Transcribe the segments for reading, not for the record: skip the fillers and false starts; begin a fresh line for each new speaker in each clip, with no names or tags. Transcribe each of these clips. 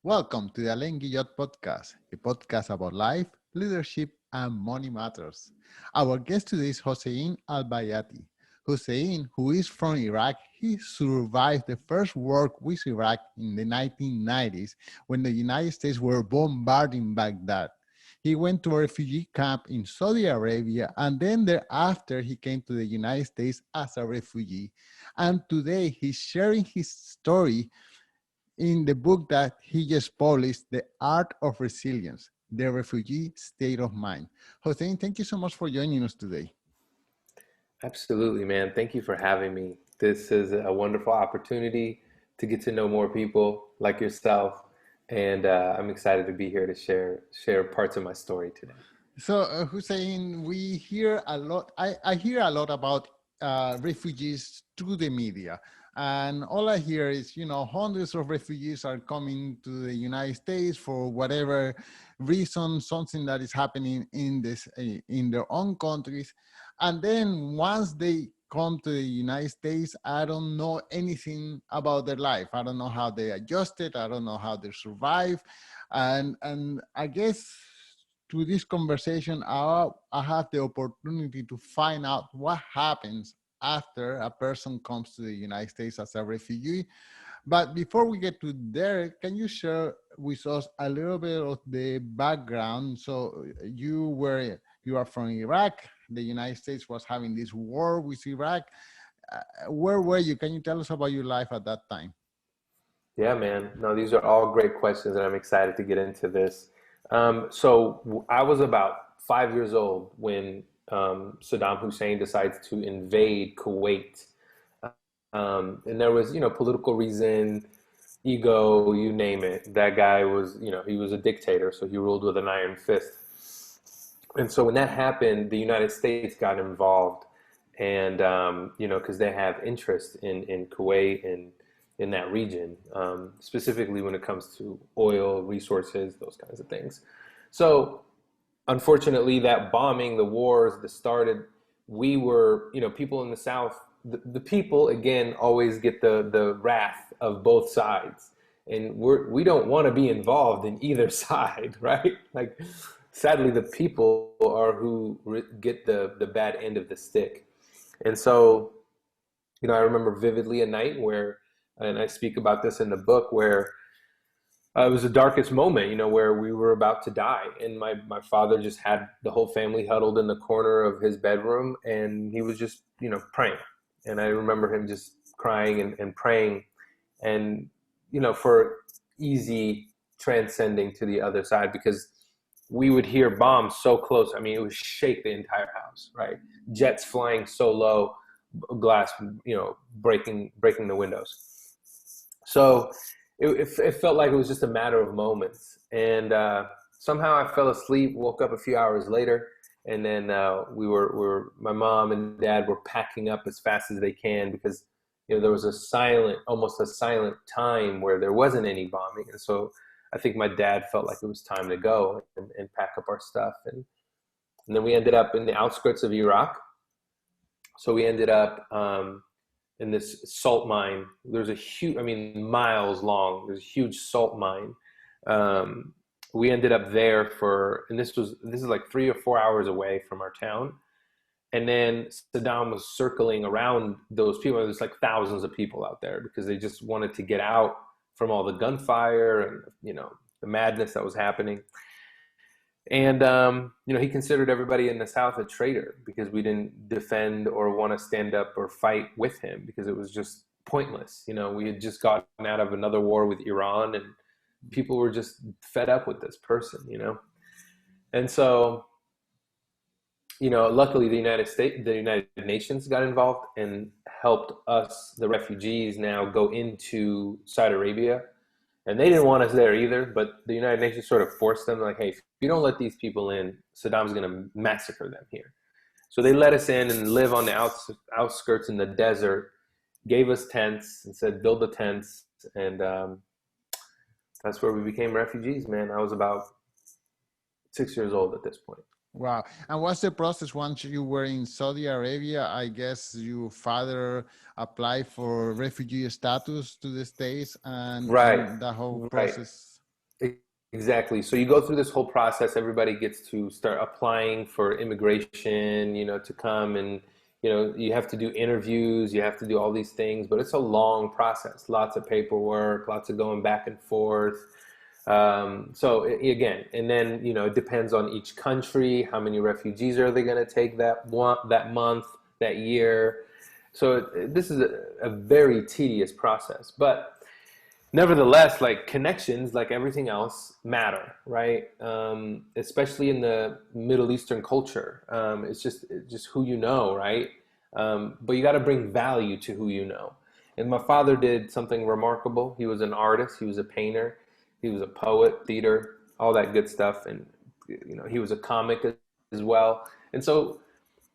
Welcome to the Alain Guillot podcast, a podcast about life, leadership, and money matters. Our guest today is Hussein Al-Baiaty. Hussein, who is from Iraq, he survived the first war with Iraq in the 1990s when the United States were bombarding Baghdad. He went to a refugee camp in Saudi Arabia, and then thereafter he came to the United States as a refugee. And today he's sharing his story in the book that he just published, The Art of Resilience, The Refugee State of Mind. Hossein, thank you so much for joining us today.
Absolutely, man. Thank you for having me. This is a wonderful opportunity to get to know more people like yourself, and I'm excited to be here to share parts of my story today.
So, Hussein, we hear a lot, I hear a lot about refugees through the media. And all I hear is, hundreds of refugees are coming to the United States for whatever reason, something that is happening in their own countries. And then once they come to the United States, I don't know anything about their life. I don't know how they adjusted. I don't know how they survive. And I guess through this conversation, I have the opportunity to find out what happens after a person comes to the United States as a refugee. But before we get to there, can you share with us a little bit of the background? So you are from Iraq. The United States was having this war with Iraq. Where were you? Can you tell us about your life at that time?
Yeah, man. No, these are all great questions, and I'm excited to get into this. So I was about 5 years old when Saddam Hussein decides to invade Kuwait. And there was, political reason, ego, you name it. That guy was, he was a dictator, so he ruled with an iron fist. And so when that happened, the United States got involved, and because they have interest in Kuwait and in that region, specifically when it comes to oil resources, those kinds of things. So unfortunately, that bombing, the wars that started, we were, people in the South, the people, again, always get the wrath of both sides. And we don't want to be involved in either side, right? Like, sadly, the people are who get the bad end of the stick. And so, I remember vividly a night where, and I speak about this in the book, where it was the darkest moment, where we were about to die. And my father just had the whole family huddled in the corner of his bedroom, and he was just, praying. And I remember him just crying and praying, and, for easy transcending to the other side, because we would hear bombs so close. I mean, it would shake the entire house, right? Jets flying so low, glass, breaking the windows. So it felt like it was just a matter of moments. And somehow I fell asleep, woke up a few hours later, and then my mom and dad were packing up as fast as they can, because there was almost a silent time where there wasn't any bombing. And so I think my dad felt like it was time to go and pack up our stuff. And then we ended up in the outskirts of Iraq. So we ended up in this salt mine. There's a huge, miles long. There's a huge salt mine. We ended up there and this is like 3 or 4 hours away from our town. And then Saddam was circling around those people. There's like thousands of people out there because they just wanted to get out from all the gunfire and, the madness that was happening. And, he considered everybody in the South a traitor because we didn't defend or want to stand up or fight with him, because it was just pointless. We had just gotten out of another war with Iran, and people were just fed up with this person, And so, luckily the United Nations got involved and helped us, the refugees, now go into Saudi Arabia. And they didn't want us there either, but the United Nations sort of forced them, like, hey, if you don't let these people in, Saddam's going to massacre them here. So they let us in and live on the outskirts in the desert, gave us tents and said, build the tents. And that's where we became refugees, man. I was about 6 years old at this point.
Wow. And what's the process once you were in Saudi Arabia? I guess your father applied for refugee status to the States, and
Right.
the whole
Right.
process.
Exactly. So you go through this whole process. Everybody gets to start applying for immigration, to come, and, you have to do interviews, you have to do all these things, but it's a long process. Lots of paperwork, lots of going back and forth. Again, and then, it depends on each country. How many refugees are they going to take that month, that year? So this is a very tedious process, but nevertheless, like, connections, like everything else, matter, right? Especially in the Middle Eastern culture. It's just who you know, right? But you got to bring value to who you know. And my father did something remarkable. He was an artist. He was a painter. He was a poet, theater, all that good stuff. And, he was a comic as well. And so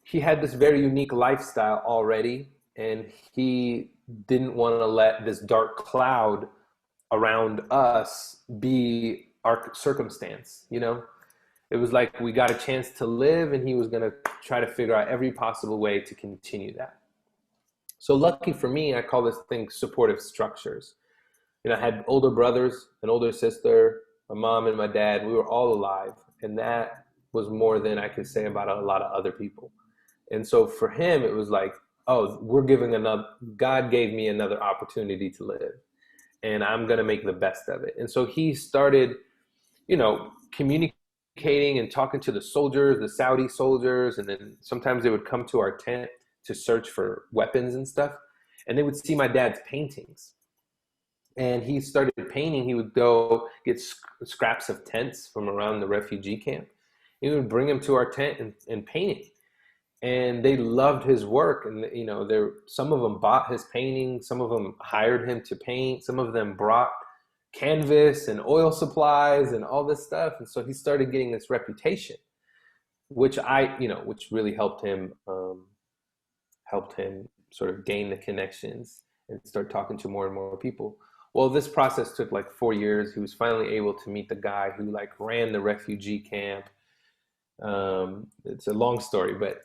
he had this very unique lifestyle already. And he didn't want to let this dark cloud around us be our circumstance. It was like we got a chance to live, and he was going to try to figure out every possible way to continue that. So lucky for me, I call this thing supportive structures. I had older brothers, an older sister, my mom and my dad. We were all alive, and that was more than I could say about a lot of other people. And so for him, it was like, oh, God gave me another opportunity to live, and I'm going to make the best of it. And so he started, communicating and talking to the soldiers, the Saudi soldiers. And then sometimes they would come to our tent to search for weapons and stuff. And they would see my dad's paintings. And he started painting. He would go get scraps of tents from around the refugee camp. He would bring them to our tent and paint it. And they loved his work. And, some of them bought his painting. Some of them hired him to paint. Some of them brought canvas and oil supplies and all this stuff. And so he started getting this reputation, which which really helped him sort of gain the connections and start talking to more and more people. Well, this process took like 4 years. He was finally able to meet the guy who ran the refugee camp. It's a long story, but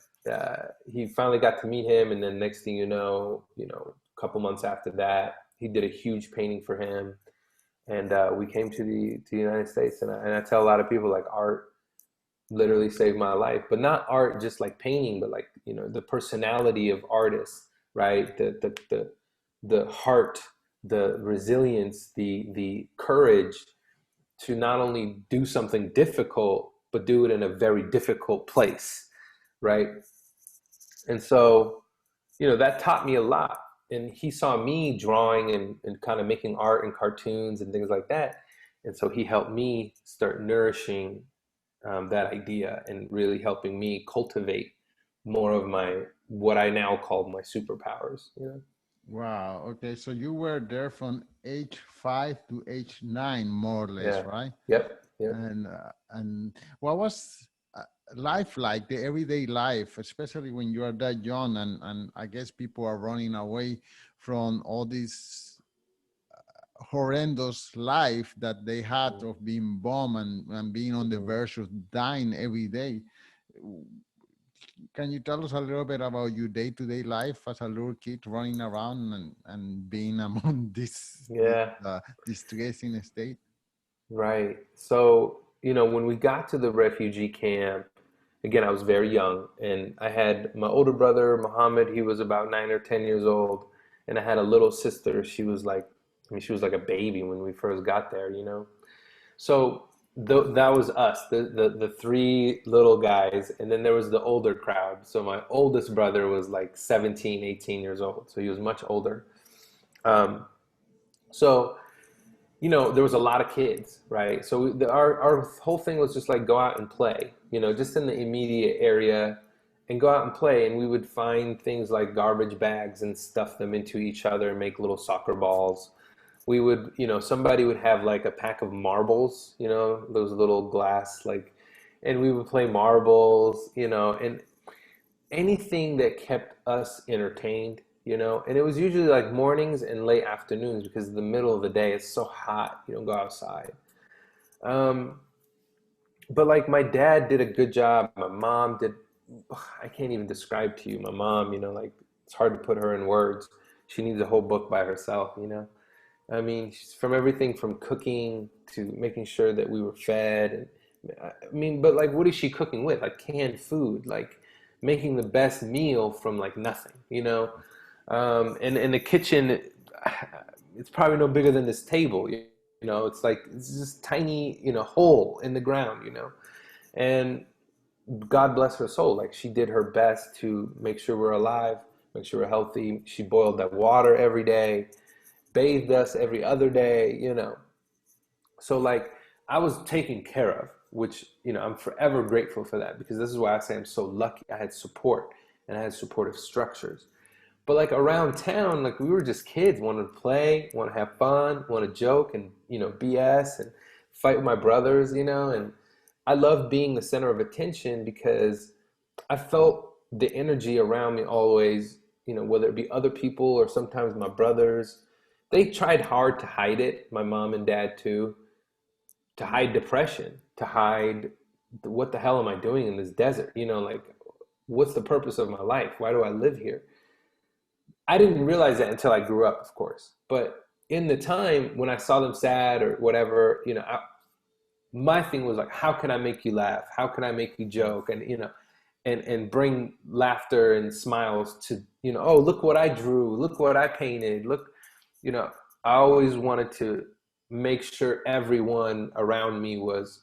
he finally got to meet him. And then next thing a couple months after that, he did a huge painting for him. And we came to the United States. And I tell a lot of people, like, art literally saved my life, but not art just like painting, but like, the personality of artists, right? The heart, the resilience, the courage to not only do something difficult, but do it in a very difficult place, right? And so, that taught me a lot. And he saw me drawing and kind of making art and cartoons and things like that. And so he helped me start nourishing that idea and really helping me cultivate more of what I now call my superpowers.
Wow. Okay. So you were there from age 5 to age 9, more or less,
Yeah.
right?
Yep.
And what was life like, the everyday life, especially when you are that young, and I guess people are running away from all this horrendous life that they had of being bombed and being on the verge of dying every day. Can you tell us a little bit about your day-to-day life as a little kid running around and being among this distressing state?
Right. So, when we got to the refugee camp, again, I was very young, and I had my older brother, Muhammad. He was about 9 or 10 years old. And I had a little sister. She was like a baby when we first got there, So that was us, the 3 little guys. And then there was the older crowd. So my oldest brother was like 17, 18 years old. So he was much older. There was a lot of kids, right? So our whole thing was just like go out and play, just in the immediate area, and go out and play. And we would find things like garbage bags and stuff them into each other and make little soccer balls. We would, somebody would have like a pack of marbles, those little glass, and we would play marbles, and anything that kept us entertained. And it was usually like mornings and late afternoons, because the middle of the day it's so hot, you don't go outside. But like my dad did a good job. My mom did, I can't even describe to you. My mom, it's hard to put her in words. She needs a whole book by herself, I mean, from everything from cooking to making sure that we were fed. And I mean, but like, what is she cooking with? Like canned food, like making the best meal from like nothing, you know? And in the kitchen, it's probably no bigger than this table, you know? It's like, it's this tiny, you know, hole in the ground, you know? And God bless her soul. Like she did her best to make sure we're alive, make sure we're healthy. She boiled that water every day, bathed us every other day, you know. So like I was taken care of, which, you know, I'm forever grateful for that, because this is why I say I'm so lucky. I had support and I had supportive structures. But like around town, like we were just kids, wanted to play, want to have fun, want to joke and, you know, BS and fight with my brothers, you know. And I love being the center of attention because I felt the energy around me always, you know, whether it be other people or sometimes my brothers. They tried hard to hide it, my mom and dad too, to hide depression, to hide what the hell am I doing in this desert? You know, like, what's the purpose of my life? Why do I live here? I didn't realize that until I grew up, of course. But in the time when I saw them sad or whatever, you know, my thing was like, how can I make you laugh? How can I make you joke? And, you know, and bring laughter and smiles to, you know, oh, look what I drew. Look what I painted. Look, you know, I always wanted to make sure everyone around me was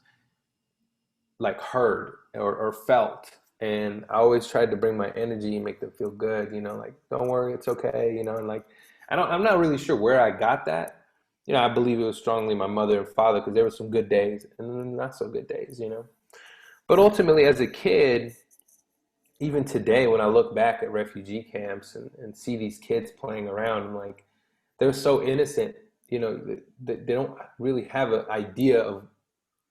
like heard or felt. And I always tried to bring my energy and make them feel good, you know, like, don't worry, it's okay, you know. And like, I'm not really sure where I got that. You know, I believe it was strongly my mother and father, because there were some good days and then not so good days, you know. But ultimately, as a kid, even today, when I look back at refugee camps and see these kids playing around, I'm like, they're so innocent, you know, they don't really have an idea of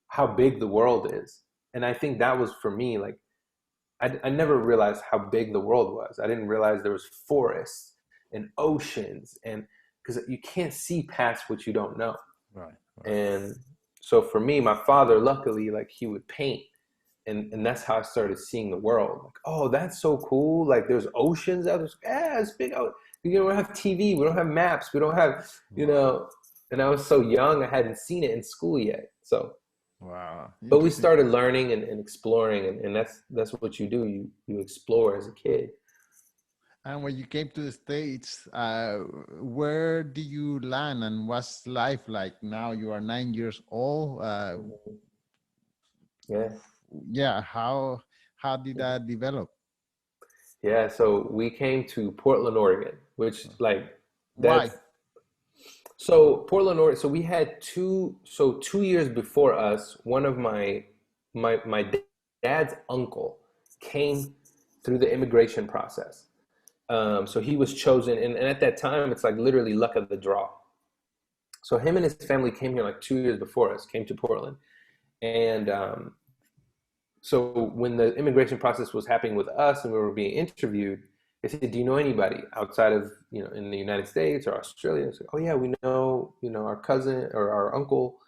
how big the world is. And I think that was for me, like, I never realized how big the world was. I didn't realize there was forests and oceans, and because you can't see past what you don't know.
Right, right.
And so for me, my father, luckily, like he would paint, and that's how I started seeing the world. Like, oh, that's so cool. Like there's oceans out there. Yeah, it's big out. You don't have TV. We don't have maps. We don't have, you know. And I was so young, I hadn't seen it in school yet. So,
Wow.
but we started learning and exploring, and that's what you do. You explore as a kid.
And when you came to the States, where did you land and what's life like now? You are 9 years old.
Yeah.
Yeah, how did that develop?
Yeah, so we came to Portland, Oregon, which like
Why?
that's so Portland, Oregon. So we had 2 years before us, one of my dad's uncle came through the immigration process. So he was chosen, and at that time, it's like literally luck of the draw. So him and his family came here like 2 years before us, came to Portland. And so when the immigration process was happening with us and we were being interviewed, they said, do you know anybody outside of, you know, in the United States or Australia? I said, oh yeah, we know, you know, our cousin or our uncle.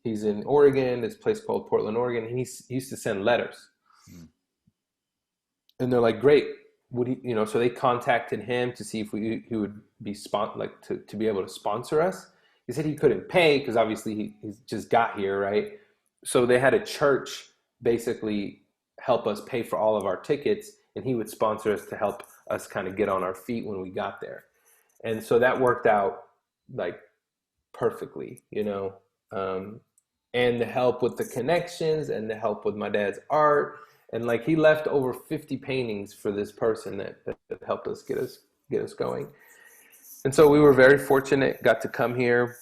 He's in Oregon, this place called Portland, Oregon. And he used to send letters. Mm. And they're like, great. Would he, you know, so they contacted him to see if he would be to be able to sponsor us. He said he couldn't pay because obviously he's just got here, right? So they had a church basically help us pay for all of our tickets, and he would sponsor us to help us kind of get on our feet when we got there. And so that worked out like perfectly, you know. And the help with the connections and the help with my dad's art. And like he left over 50 paintings for this person that helped us get us going. And so we were very fortunate, got to come here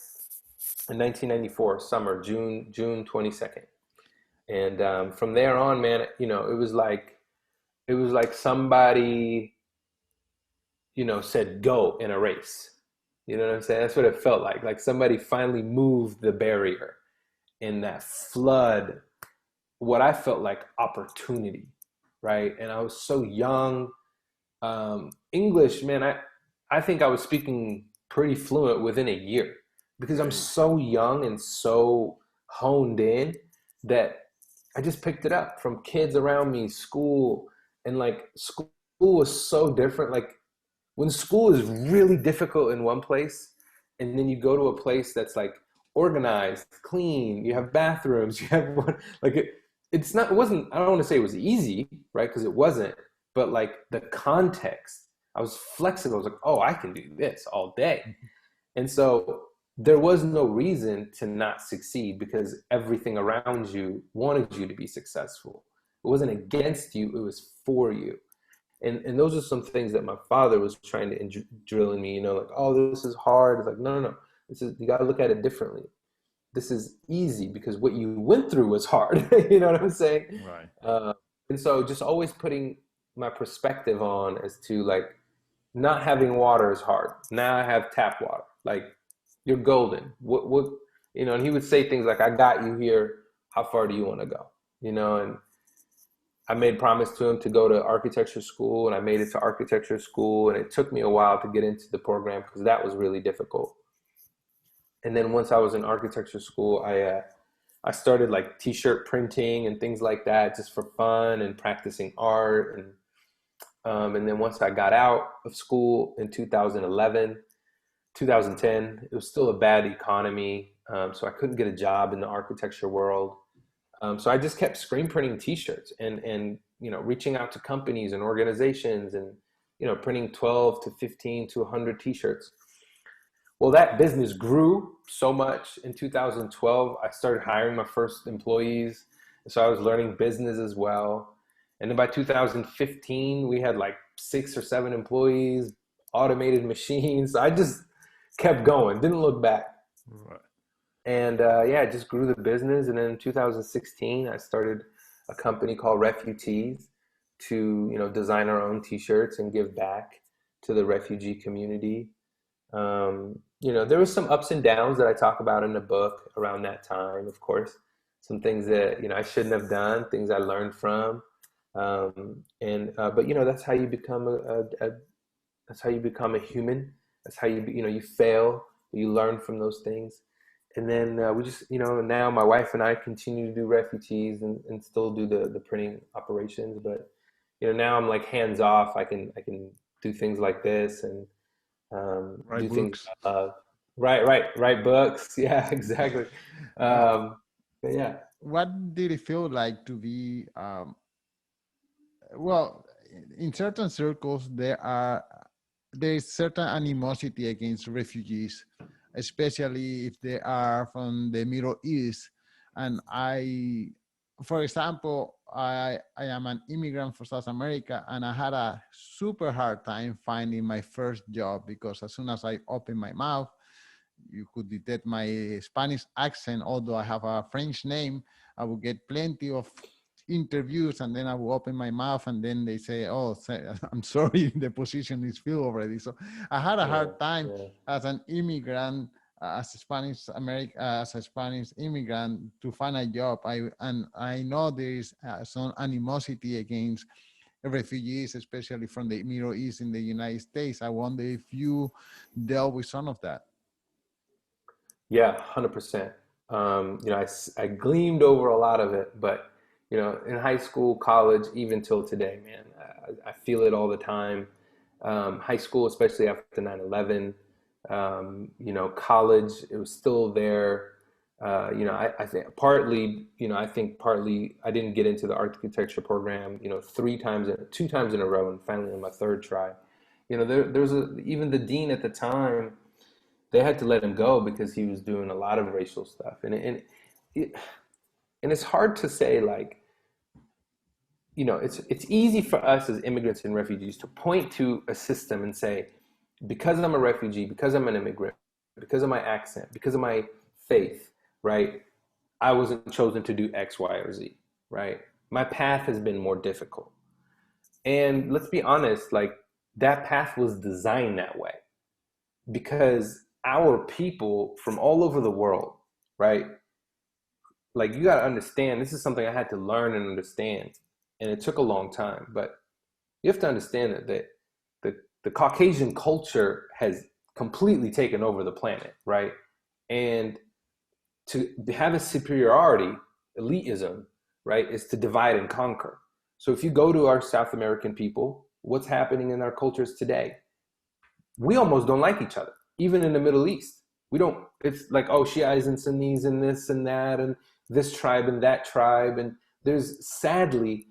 in 1994, summer, June 22nd. And from there on, man, you know, it was like somebody, you know, said go in a race. You know what I'm saying? That's what it felt like. Like somebody finally moved the barrier in that flood, what I felt like opportunity, right? And I was so young. English, man, I think I was speaking pretty fluent within a year because I'm so young and so honed in that I just picked it up from kids around me, school, and like school was so different. Like when school is really difficult in one place, and then you go to a place that's like organized, clean, you have bathrooms, you have one, like it's not, it wasn't, I don't want to say it was easy, right? Because it wasn't, but like the context, I was flexible. I was like, oh, I can do this all day. And so there was no reason to not succeed because everything around you wanted you to be successful. It wasn't against you, it was for you. And those are some things that my father was trying to drill in me, you know, like, oh, this is hard. It's like, no. This is, you got to look at it differently. This is easy because what you went through was hard. You know what I'm saying?
Right.
And so just always putting my perspective on as to like, not having water is hard. Now I have tap water. Like, you're golden. What, you know, and he would say things like, I got you here. How far do you want to go? You know, and I made promise to him to go to architecture school, and I made it to architecture school, and it took me a while to get into the program because that was really difficult. And then once I was in architecture school, I started like t-shirt printing and things like that just for fun and practicing art. And then once I got out of school in 2010, it was still a bad economy. So I couldn't get a job in the architecture world. So I just kept screen printing t-shirts and, you know, reaching out to companies and organizations and, you know, printing 12 to 15 to 100 t-shirts. Well, that business grew so much. In 2012, I started hiring my first employees. So I was learning business as well. And then by 2015, we had like 6 or 7 employees, automated machines. I just kept going, didn't look back.
Right.
And yeah, I just grew the business. And then in 2016, I started a company called Refugees to, you know, design our own t-shirts and give back to the refugee community. You know, there was some ups and downs that I talk about in the book around that time, of course. Some things that, you know, I shouldn't have done, things I learned from. But you know, that's how you become that's how you become a human. That's how you know, you fail, you learn from those things. And then we just, you know, now my wife and I continue to do Refugees and still do the printing operations. But, you know, now I'm like hands off. I can do things like this and
Write
do things.
books.
Write books. Yeah, exactly. But yeah.
What did it feel like to be, well, in certain circles, there is certain animosity against refugees, especially if they are from the Middle East. And for example, I am an immigrant from South America, and I had a super hard time finding my first job because as soon as I opened my mouth, you could detect my Spanish accent. Although I have a French name, I would get plenty of interviews, and then I will open my mouth, and then they say, "Oh, I'm sorry, the position is filled already." So I had a hard time as an immigrant, as a Spanish immigrant, to find a job. I know there is some animosity against refugees, especially from the Middle East in the United States. I wonder if you dealt with some of that.
Yeah, 100%. You know, I gleamed over a lot of it, but you know, in high school, college, even till today, man, I feel it all the time. High school, especially after 9/11, you know, college, it was still there. You know, I think partly, you know, I didn't get into the architecture program, you know, 2 times in a row, and finally on my third try. You know, there's even the dean at the time, they had to let him go because he was doing a lot of racial stuff. And it's hard to say, like, you know, it's easy for us as immigrants and refugees to point to a system and say, because I'm a refugee, because I'm an immigrant, because of my accent, because of my faith, right, I wasn't chosen to do X, Y, or Z, right? My path has been more difficult. And let's be honest, like, that path was designed that way because our people from all over the world, right? Like, you got to understand, this is something I had to learn and understand. And it took a long time, but you have to understand that the Caucasian culture has completely taken over the planet, right? And to have a superiority, elitism, right, is to divide and conquer. So if you go to our South American people, what's happening in our cultures today? We almost don't like each other, even in the Middle East. We don't, it's like, oh, Shiites and Sunnis and this and that, and this tribe and that tribe. And there's sadly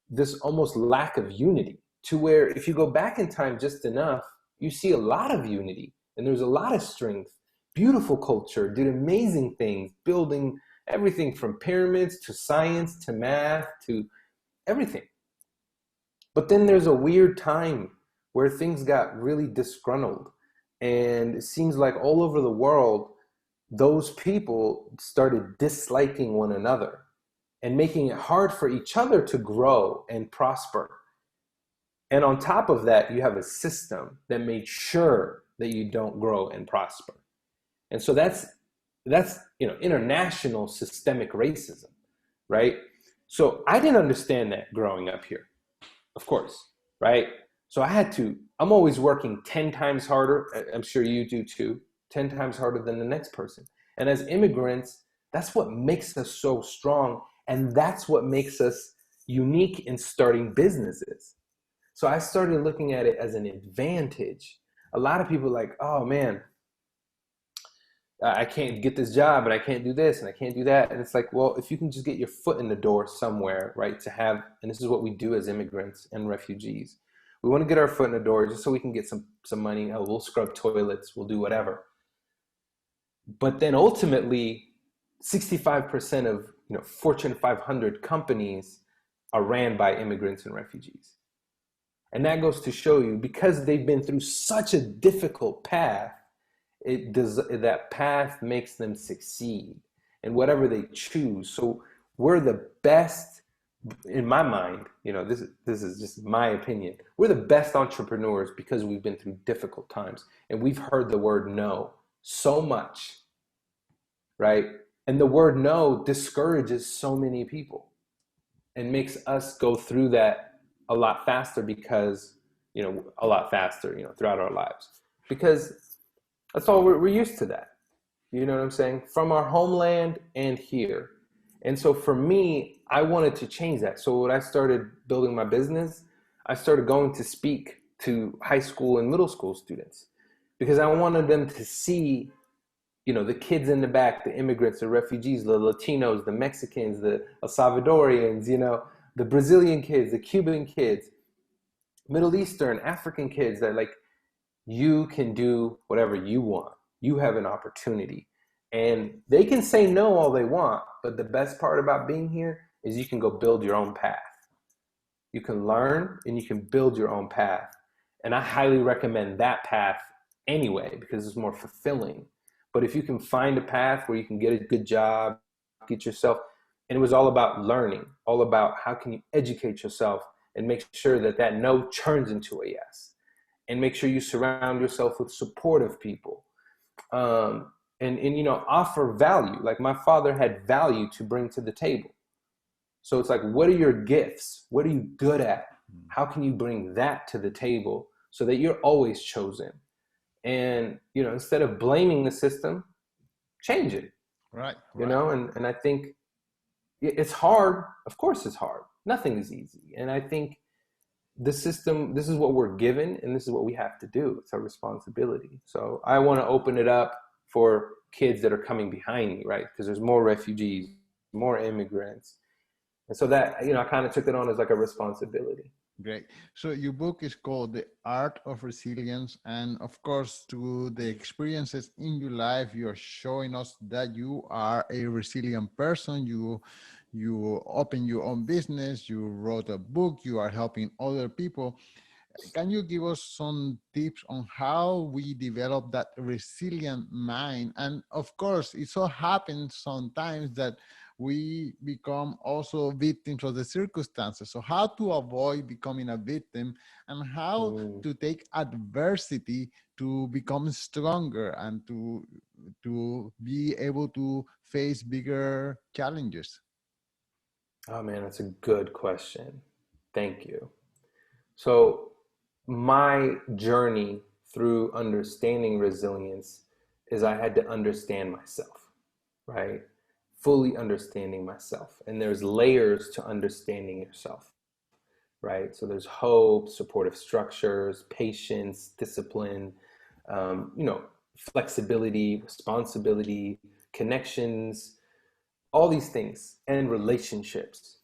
this almost lack of unity, to where if you go back in time just enough, you see a lot of unity and there's a lot of strength. Beautiful culture, did amazing things, building everything from pyramids to science to math to everything. But then there's a weird time where things got really disgruntled. And it seems like all over the world, those people started disliking one another and making it hard for each other to grow and prosper. And on top of that, you have a system that made sure that you don't grow and prosper. And so that's international systemic racism, right? So I didn't understand that growing up here, of course, right? So I'm always working 10 times harder. I'm sure you do too, 10 times harder than the next person. And as immigrants, that's what makes us so strong. And that's what makes us unique in starting businesses. So I started looking at it as an advantage. A lot of people are like, oh man, I can't get this job and I can't do this and I can't do that. And it's like, well, if you can just get your foot in the door somewhere, right, and this is what we do as immigrants and refugees. We want to get our foot in the door just so we can get some money. Oh, we'll scrub toilets, we'll do whatever. But then ultimately, 65% of Fortune 500 companies are ran by immigrants and refugees. And that goes to show you, because they've been through such a difficult path, that path makes them succeed in whatever they choose. So we're the best, in my mind, this is just my opinion. We're the best entrepreneurs because we've been through difficult times and we've heard the word no so much, right? And the word no discourages so many people and makes us go through that a lot faster because, throughout our lives, because that's all we're used to that. You know what I'm saying? From our homeland and here. And so for me, I wanted to change that. So when I started building my business, I started going to speak to high school and middle school students because I wanted them to see, the kids in the back, the immigrants, the refugees, the Latinos, the Mexicans, the El Salvadorians, the Brazilian kids, the Cuban kids, Middle Eastern, African kids, that like, you can do whatever you want. You have an opportunity. And they can say no all they want, but the best part about being here is you can go build your own path. You can learn and you can build your own path. And I highly recommend that path anyway, because it's more fulfilling. But if you can find a path where you can get a good job, get yourself, and it was all about learning, all about how can you educate yourself and make sure that no turns into a yes. And make sure you surround yourself with supportive people, and offer value. Like my father had value to bring to the table. So it's like, what are your gifts? What are you good at? How can you bring that to the table so that you're always chosen? And, instead of blaming the system, change it.
Right.
And I think it's hard. Of course it's hard. Nothing is easy. And I think the system, this is what we're given and this is what we have to do. It's our responsibility. So I want to open it up for kids that are coming behind me, right? Because there's more refugees, more immigrants. And so that, I kind of took it on as like a responsibility.
Great. So your book is called The Art of Resilience. And of course, through the experiences in your life, you're showing us that you are a resilient person. You open your own business, you wrote a book, you are helping other people. Can you give us some tips on how we develop that resilient mind? And of course, it so happens sometimes that we become also victims of the circumstances. So how to avoid becoming a victim and how to take adversity to become stronger and to be able to face bigger challenges?
Oh man, that's a good question. Thank you. So my journey through understanding resilience is I had to understand myself, right? Fully understanding myself. And there's layers to understanding yourself, right? So there's hope, supportive structures, patience, discipline, flexibility, responsibility, connections, all these things, and relationships.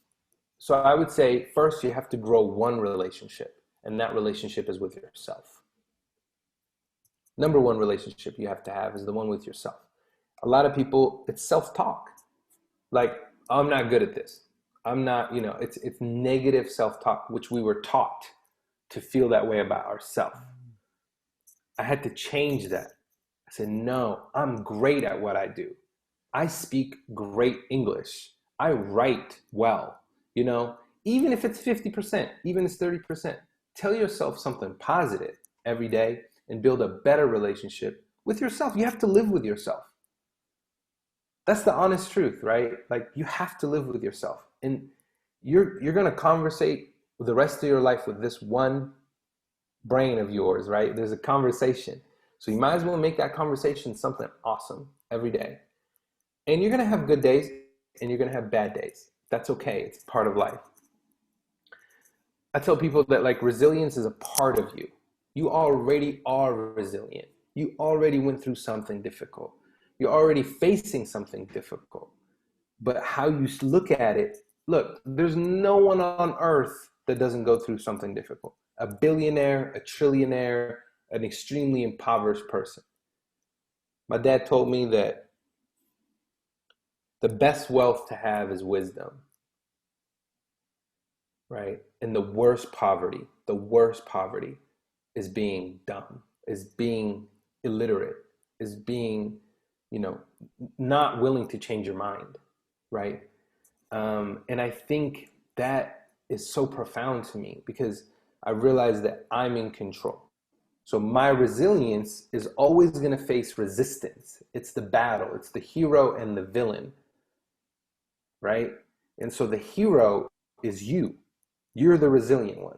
So I would say first you have to grow one relationship, and that relationship is with yourself. Number one relationship you have to have is the one with yourself. A lot of people, it's self-talk. Like, I'm not good at this. I'm not, it's negative self-talk, which we were taught to feel that way about ourselves. I had to change that. I said, no, I'm great at what I do. I speak great English. I write well, even if it's 50%, even if it's 30%, tell yourself something positive every day and build a better relationship with yourself. You have to live with yourself. That's the honest truth, right? Like, you have to live with yourself, and you're going to conversate the rest of your life with this one brain of yours, right? There's a conversation. So you might as well make that conversation something awesome every day. And you're going to have good days and you're going to have bad days. That's okay. It's part of life. I tell people that, like, resilience is a part of you. You already are resilient. You already went through something difficult. You're already facing something difficult. But how you look at it, look, there's no one on earth that doesn't go through something difficult. A billionaire, a trillionaire, an extremely impoverished person. My dad told me that the best wealth to have is wisdom, right? And the worst poverty is being dumb, is being illiterate, is being, not willing to change your mind, right? And I think that is so profound to me, because I realize that I'm in control. So my resilience is always going to face resistance. It's the battle. It's the hero and the villain, right? And so the hero is you. You're the resilient one.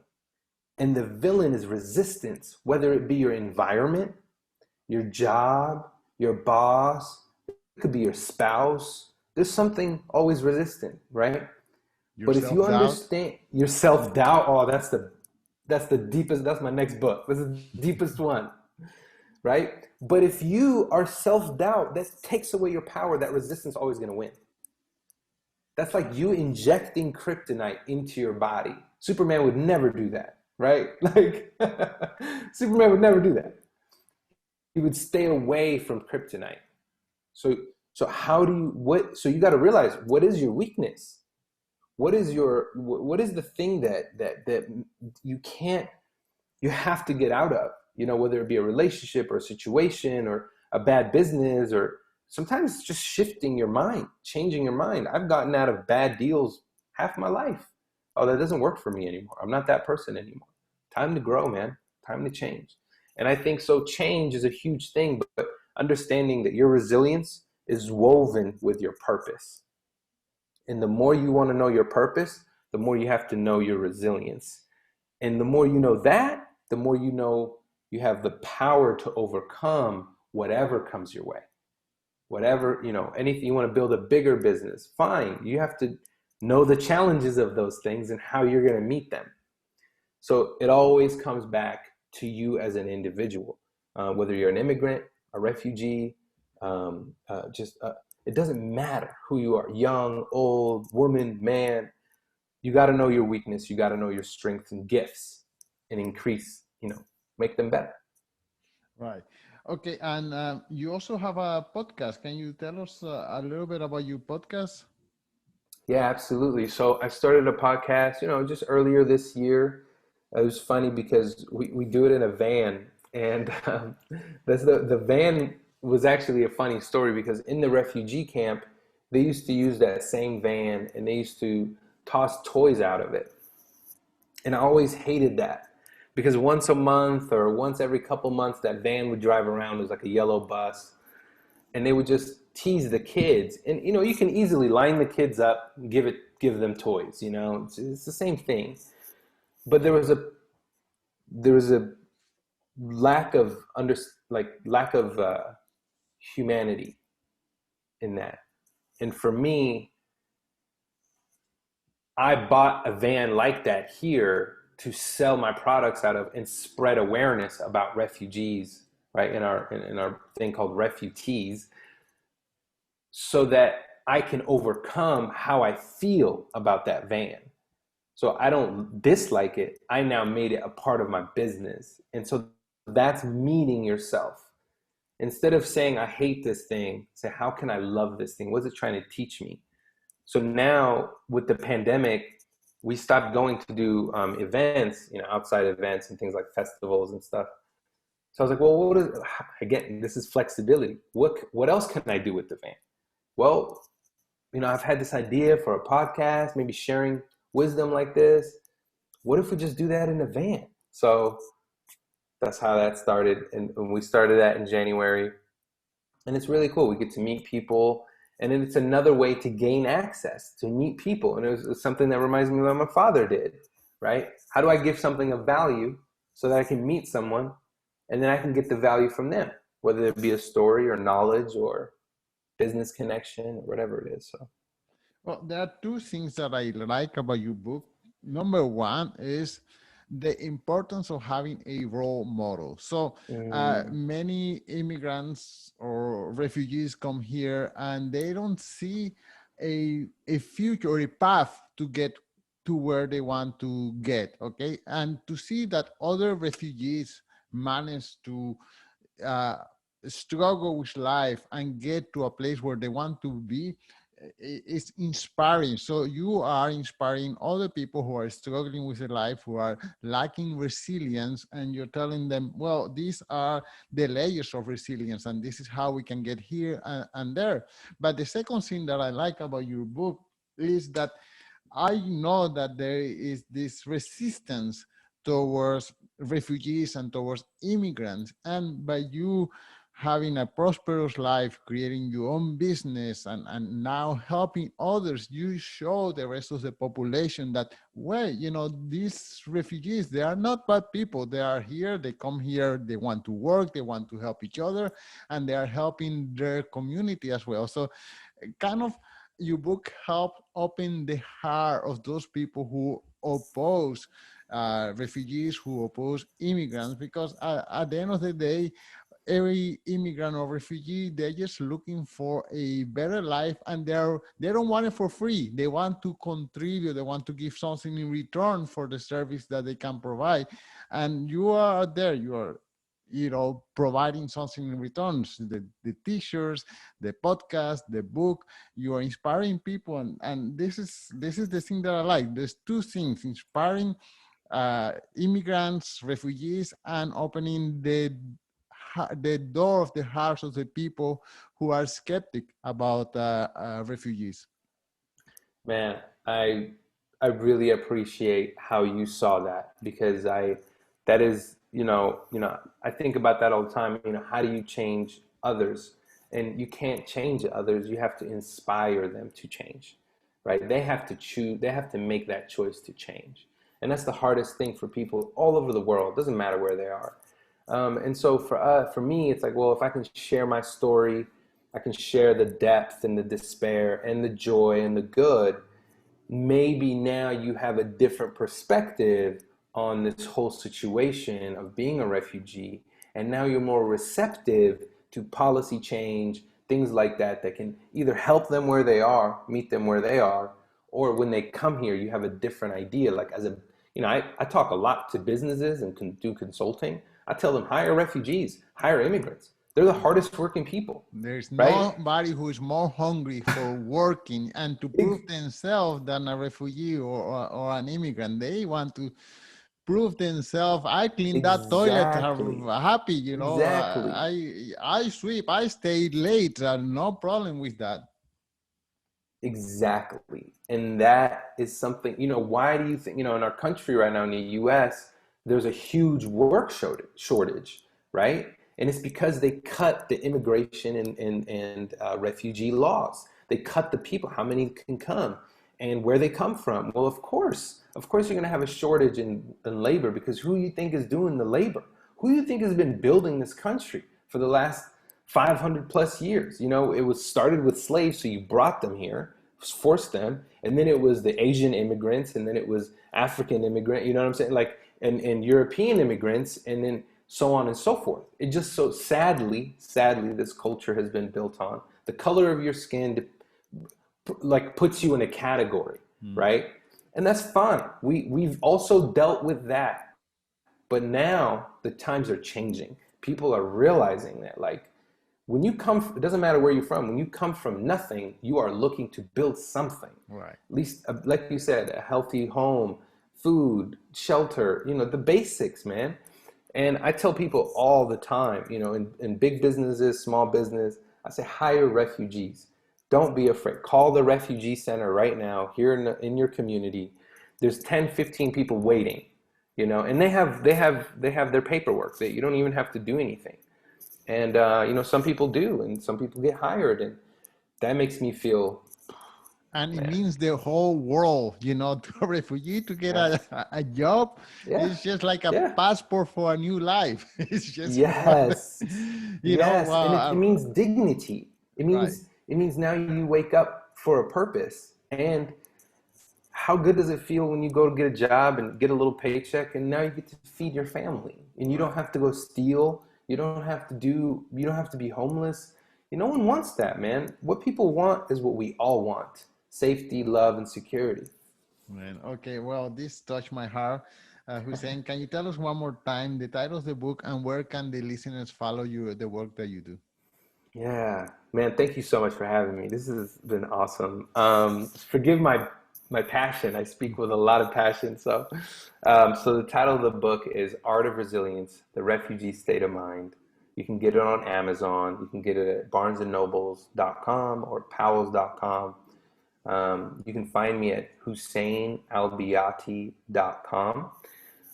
And the villain is resistance, whether it be your environment, your job, your boss, it could be your spouse. There's something always resistant, right? But if you understand your self-doubt, oh, that's the deepest, that's my next book. This is the deepest one, right? But if you are self-doubt, that takes away your power. That resistance is always going to win. That's like you injecting kryptonite into your body. Superman would never do that, right? Like, Superman would never do that. He would stay away from kryptonite. So so you got to realize, what is your weakness? What is the thing that you have to get out of, whether it be a relationship or a situation or a bad business, or sometimes it's just shifting your mind, changing your mind. I've gotten out of bad deals half my life. Oh, that doesn't work for me anymore. I'm not that person anymore. Time to grow, man. Time to change. And I think so change is a huge thing, but understanding that your resilience is woven with your purpose. And the more you want to know your purpose, the more you have to know your resilience. And the more you know that, the more you know you have the power to overcome whatever comes your way. Whatever, anything you want to build a bigger business, fine. You have to know the challenges of those things and how you're going to meet them. So it always comes back to you as an individual, whether you're an immigrant, a refugee, it doesn't matter who you are, young, old, woman, man. You got to know your weakness. You got to know your strengths and gifts and increase, make them better.
Right. Okay. And you also have a podcast. Can you tell us a little bit about your podcast?
Yeah, absolutely. So I started a podcast, just earlier this year. It was funny because we do it in a van, and that's the van was actually a funny story, because in the refugee camp, they used to use that same van and they used to toss toys out of it. And I always hated that, because once a month or once every couple months, that van would drive around. It was like a yellow bus, and they would just tease the kids. And, you can easily line the kids up, give them toys, it's the same thing. But there was a lack of humanity in that. And for me, I bought a van like that here to sell my products out of and spread awareness about refugees right, in our thing called refugees, so that I can overcome how I feel about that van. So I don't dislike it. I now made it a part of my business. And so that's meeting yourself. Instead of saying, I hate this thing, say, how can I love this thing? What's it trying to teach me? So now with the pandemic, we stopped going to do events, outside events and things like festivals and stuff. So I was like, well, again, this is flexibility. What else can I do with the van? Well, I've had this idea for a podcast, maybe sharing wisdom like this. What if we just do that in a van? So that's how that started. And we started that in January. And it's really cool. We get to meet people. And then it's another way to gain access, to meet people. And it was something that reminds me of what my father did, right? How do I give something of value so that I can meet someone and then I can get the value from them, whether it be a story or knowledge or business connection or whatever it is. So,
well, there are two things that I like about your book. Number one is the importance of having a role model. So many immigrants or refugees come here and they don't see a future or a path to get to where they want to get, okay? And to see that other refugees manage to uh, struggle with life and get to a place where they want to be, it's inspiring. So you are inspiring other people who are struggling with their life, who are lacking resilience, and you're telling them, well, these are the layers of resilience and this is how we can get here and there. But the second thing that I like about your book is that I know that there is this resistance towards refugees and towards immigrants, and by you having a prosperous life, creating your own business, and now helping others, you show the rest of the population that, well, these refugees, they are not bad people. They are here, they come here, they want to work, they want to help each other, and they are helping their community as well. So kind of your book helped open the heart of those people who oppose refugees, who oppose immigrants, because at the end of the day, every immigrant or refugee, they're just looking for a better life, and they don't want it for free. They want to contribute, they want to give something in return for the service that they can provide. And you are there, you are providing something in returns, the t-shirts, the podcast, the book. You are inspiring people, and this is the thing that I like. There's two things: inspiring immigrants, refugees, and opening the door of the hearts of the people who are skeptic about refugees.
Man, I really appreciate how you saw that, because that is, I think about that all the time. How do you change others? And you can't change others. You have to inspire them to change, right? They have to choose, they have to make that choice to change. And that's the hardest thing for people all over the world. Doesn't matter where they are. And so for me, it's like, well, if I can share my story, I can share the depth and the despair and the joy and the good, maybe now you have a different perspective on this whole situation of being a refugee. And now you're more receptive to policy change, things like that, that can either help them where they are, meet them where they are, or when they come here, you have a different idea. Like I talk a lot to businesses and can do consulting. I tell them, hire refugees, hire immigrants. They're the hardest working people.
There's
right?
nobody who is more hungry for working and to prove themselves than a refugee or an immigrant. They want to prove themselves. I clean that toilet happy,
Exactly.
I sweep, I stay late, no problem with that.
Exactly. And that is something, why do you think, in our country right now in the US, there's a huge work shortage, right? And it's because they cut the immigration and refugee laws. They cut the people, how many can come and where they come from. Well, of course you're going to have a shortage in labor, because who you think is doing the labor? Who you think has been building this country for the last 500 plus years? It was started with slaves, so you brought them here, forced them, and then it was the Asian immigrants, and then it was African immigrant, you know what I'm saying? Like, and European immigrants, and then so on and so forth. It just so sadly, this culture has been built on the color of your skin, like puts you in a category, right? And that's fine. We've also dealt with that, but now the times are changing. People are realizing that, like, when you come, it doesn't matter where you're from. When you come from nothing, you are looking to build something.
Right.
At least, like you said, a healthy home, food, shelter, you know, the basics, man. And I tell people all the time, you know, in big businesses, small business, I say hire refugees. Don't be afraid. Call the refugee center right now here in your community. There's 10, 15 people waiting, you know, and they have their paperwork that you don't even have to do anything. And, you know, some people do, and some people get hired, and that makes me feel,
And it
man,
means the whole world, you know, to a refugee to get
yes,
a job.
yeah,
It's just like a
yeah,
passport for a new life. It's just one,
yes,
you know,
yes, and it means dignity.
right.
It means now you wake up for a purpose. And how good does it feel when you go to get a job and get a little paycheck, and now you get to feed your family, and you don't
Right.
have to go steal. You don't have to be homeless. No one wants that, man. What people want is what we all want: safety, love, and security.
Man, okay, well, this touched my heart. Hussein, can you tell us one more time the title of the book and where can the listeners follow you, the work that you do?
Yeah, man, thank you so much for having me. This has been awesome. Forgive my passion. I speak with a lot of passion. So the title of the book is Art of Resilience: The Refugee State of Mind. You can get it on Amazon. You can get it at barnesandnobles.com or powells.com. You can find me at HusseinAl-Baiaty.com.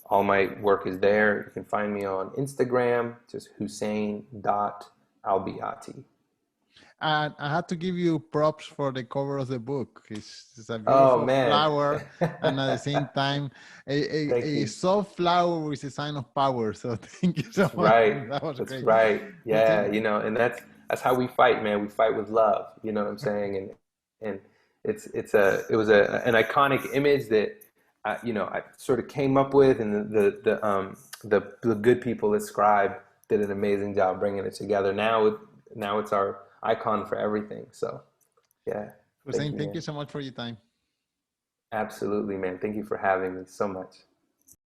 All my work is there. You can find me on Instagram, just Hussein.Al-Baiaty.
And I had to give you props for the cover of the book. It's a
Oh
beautiful
man.
flower, and at the same time,
Thank
a
you.
soft flower with a sign of power. So thank you so
That's
much.
right.
That was
That's
great.
right. Yeah,
Hussein,
you know, and that's how we fight, man. We fight with love. You know what I'm saying? And it was an iconic image that I sort of came up with, and the good people at Scribe did an amazing job bringing it together. Now it's our icon for everything. So yeah, thank
Hussein,
you,
thank
man.
you so much for your time.
Absolutely, man. Thank you for having me so much.